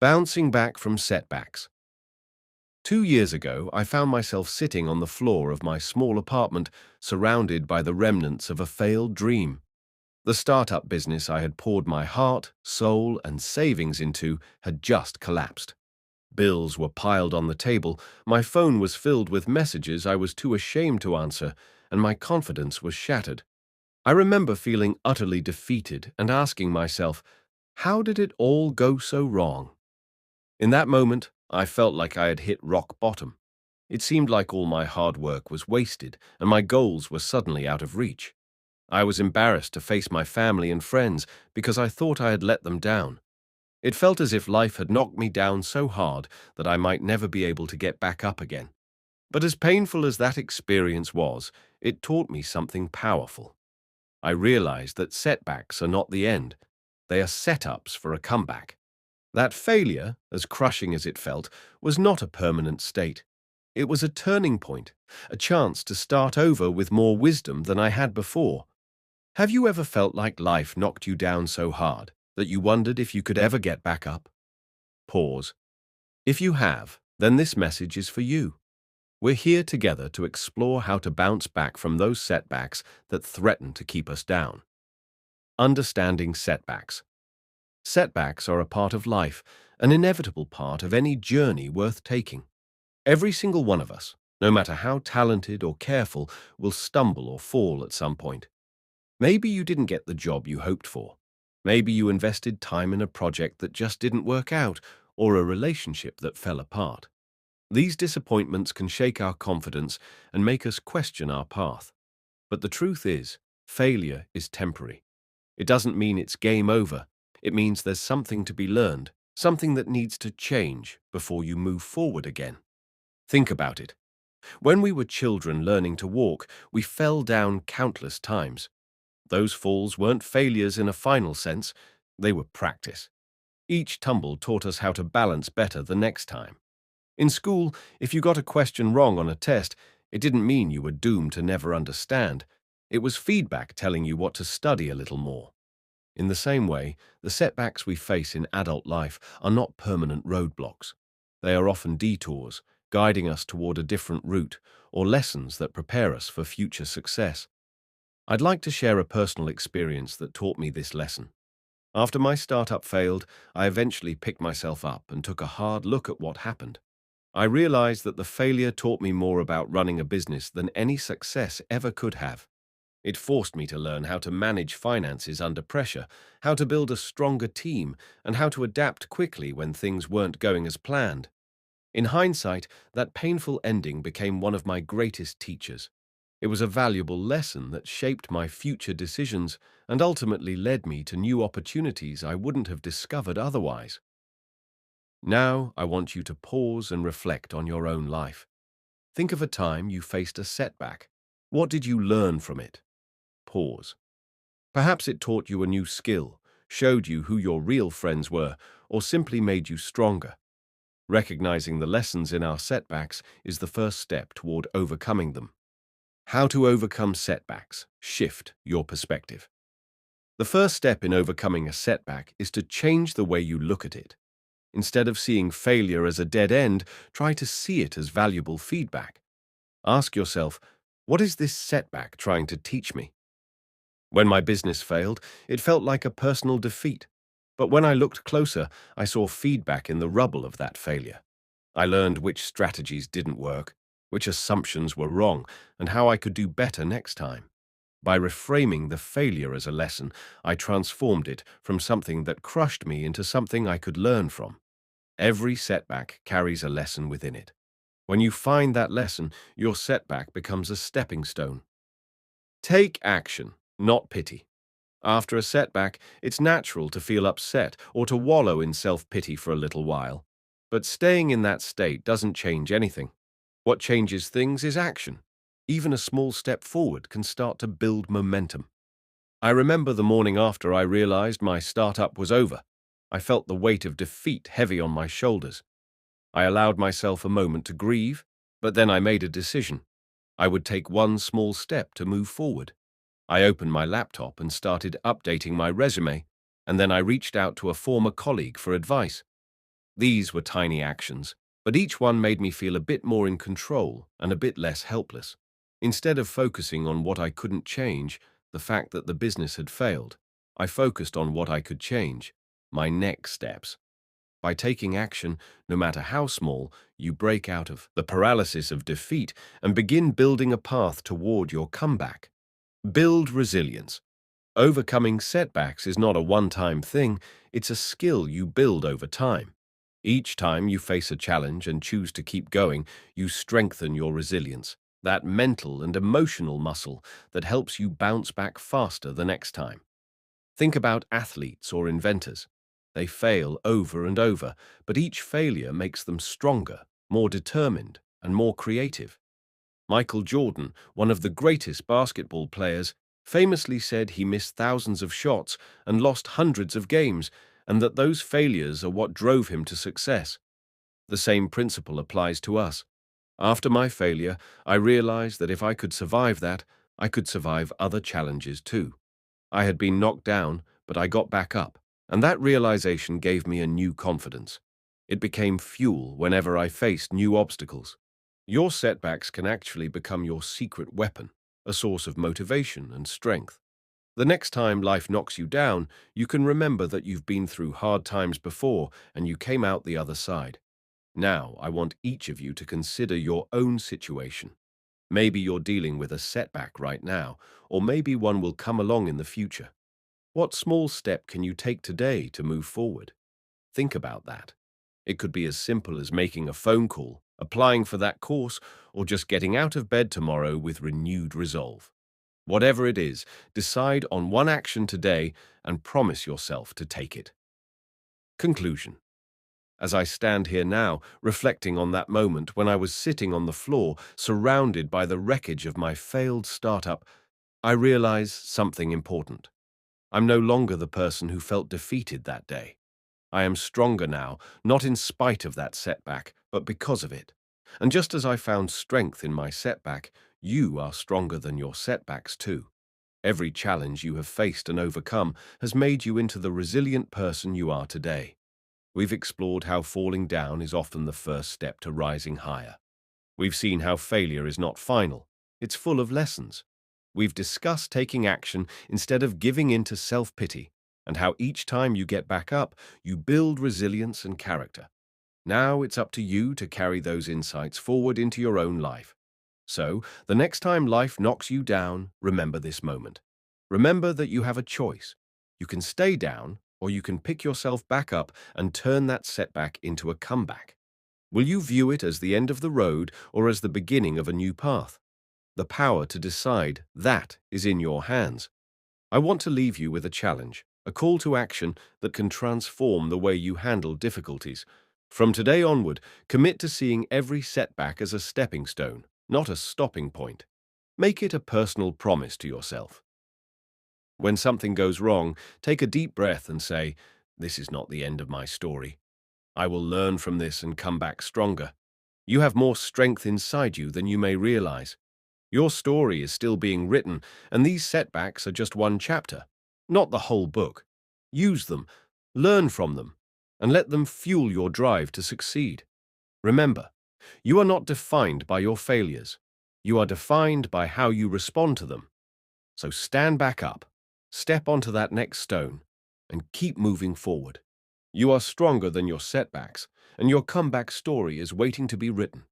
Bouncing back from setbacks. 2 years ago, I found myself sitting on the floor of my small apartment, surrounded by the remnants of a failed dream. The startup business I had poured my heart, soul, and savings into had just collapsed. Bills were piled on the table, my phone was filled with messages I was too ashamed to answer, and my confidence was shattered. I remember feeling utterly defeated and asking myself, how did it all go so wrong? In that moment, I felt like I had hit rock bottom. It seemed like all my hard work was wasted and my goals were suddenly out of reach. I was embarrassed to face my family and friends because I thought I had let them down. It felt as if life had knocked me down so hard that I might never be able to get back up again. But as painful as that experience was, it taught me something powerful. I realized that setbacks are not the end. They are setups for a comeback. That failure, as crushing as it felt, was not a permanent state. It was a turning point, a chance to start over with more wisdom than I had before. Have you ever felt like life knocked you down so hard that you wondered if you could ever get back up? Pause. If you have, then this message is for you. We're here together to explore how to bounce back from those setbacks that threaten to keep us down. Understanding setbacks. Setbacks are a part of life, an inevitable part of any journey worth taking. Every single one of us, no matter how talented or careful, will stumble or fall at some point. Maybe you didn't get the job you hoped for. Maybe you invested time in a project that just didn't work out, or a relationship that fell apart. These disappointments can shake our confidence and make us question our path. But the truth is, failure is temporary. It doesn't mean it's game over. It means there's something to be learned, something that needs to change before you move forward again. Think about it. When we were children learning to walk, we fell down countless times. Those falls weren't failures in a final sense, they were practice. Each tumble taught us how to balance better the next time. In school, if you got a question wrong on a test, it didn't mean you were doomed to never understand. It was feedback telling you what to study a little more. In the same way, the setbacks we face in adult life are not permanent roadblocks. They are often detours, guiding us toward a different route, or lessons that prepare us for future success. I'd like to share a personal experience that taught me this lesson. After my startup failed, I eventually picked myself up and took a hard look at what happened. I realized that the failure taught me more about running a business than any success ever could have. It forced me to learn how to manage finances under pressure, how to build a stronger team, and how to adapt quickly when things weren't going as planned. In hindsight, that painful ending became one of my greatest teachers. It was a valuable lesson that shaped my future decisions and ultimately led me to new opportunities I wouldn't have discovered otherwise. Now, I want you to pause and reflect on your own life. Think of a time you faced a setback. What did you learn from it? Pause. Perhaps it taught you a new skill, showed you who your real friends were, or simply made you stronger. Recognizing the lessons in our setbacks is the first step toward overcoming them. How to overcome setbacks. Shift your perspective. The first step in overcoming a setback is to change the way you look at it. Instead of seeing failure as a dead end, try to see it as valuable feedback. Ask yourself, what is this setback trying to teach me? When my business failed, it felt like a personal defeat. But when I looked closer, I saw feedback in the rubble of that failure. I learned which strategies didn't work, which assumptions were wrong, and how I could do better next time. By reframing the failure as a lesson, I transformed it from something that crushed me into something I could learn from. Every setback carries a lesson within it. When you find that lesson, your setback becomes a stepping stone. Take action, not pity. After a setback, it's natural to feel upset or to wallow in self-pity for a little while. But staying in that state doesn't change anything. What changes things is action. Even a small step forward can start to build momentum. I remember the morning after I realized my startup was over. I felt the weight of defeat heavy on my shoulders. I allowed myself a moment to grieve, but then I made a decision. I would take one small step to move forward. I opened my laptop and started updating my resume, and then I reached out to a former colleague for advice. These were tiny actions, but each one made me feel a bit more in control and a bit less helpless. Instead of focusing on what I couldn't change, the fact that the business had failed, I focused on what I could change, my next steps. By taking action, no matter how small, you break out of the paralysis of defeat and begin building a path toward your comeback. Build resilience. Overcoming setbacks is not a one-time thing, it's a skill you build over time. Each time you face a challenge and choose to keep going, you strengthen your resilience, that mental and emotional muscle that helps you bounce back faster the next time. Think about athletes or inventors. They fail over and over, but each failure makes them stronger, more determined, and more creative. Michael Jordan, one of the greatest basketball players, famously said he missed thousands of shots and lost hundreds of games, and that those failures are what drove him to success. The same principle applies to us. After my failure, I realized that if I could survive that, I could survive other challenges too. I had been knocked down, but I got back up, and that realization gave me a new confidence. It became fuel whenever I faced new obstacles. Your setbacks can actually become your secret weapon, a source of motivation and strength. The next time life knocks you down, you can remember that you've been through hard times before and you came out the other side. Now, I want each of you to consider your own situation. Maybe you're dealing with a setback right now, or maybe one will come along in the future. What small step can you take today to move forward? Think about that. It could be as simple as making a phone call, applying for that course, or just getting out of bed tomorrow with renewed resolve. Whatever it is, decide on one action today and promise yourself to take it. Conclusion. As I stand here now, reflecting on that moment when I was sitting on the floor, surrounded by the wreckage of my failed startup, I realize something important. I'm no longer the person who felt defeated that day. I am stronger now, not in spite of that setback, but because of it. And just as I found strength in my setback, you are stronger than your setbacks too. Every challenge you have faced and overcome has made you into the resilient person you are today. We've explored how falling down is often the first step to rising higher. We've seen how failure is not final. It's full of lessons. We've discussed taking action instead of giving in to self-pity, and how each time you get back up, you build resilience and character. Now it's up to you to carry those insights forward into your own life. So, the next time life knocks you down, remember this moment. Remember that you have a choice. You can stay down, or you can pick yourself back up and turn that setback into a comeback. Will you view it as the end of the road or as the beginning of a new path? The power to decide, that is in your hands. I want to leave you with a challenge, a call to action that can transform the way you handle difficulties. From today onward, commit to seeing every setback as a stepping stone, not a stopping point. Make it a personal promise to yourself. When something goes wrong, take a deep breath and say, "This is not the end of my story. I will learn from this and come back stronger." You have more strength inside you than you may realize. Your story is still being written, and these setbacks are just one chapter, not the whole book. Use them, learn from them, and let them fuel your drive to succeed. Remember, you are not defined by your failures. You are defined by how you respond to them. So stand back up, step onto that next stone, and keep moving forward. You are stronger than your setbacks, and your comeback story is waiting to be written.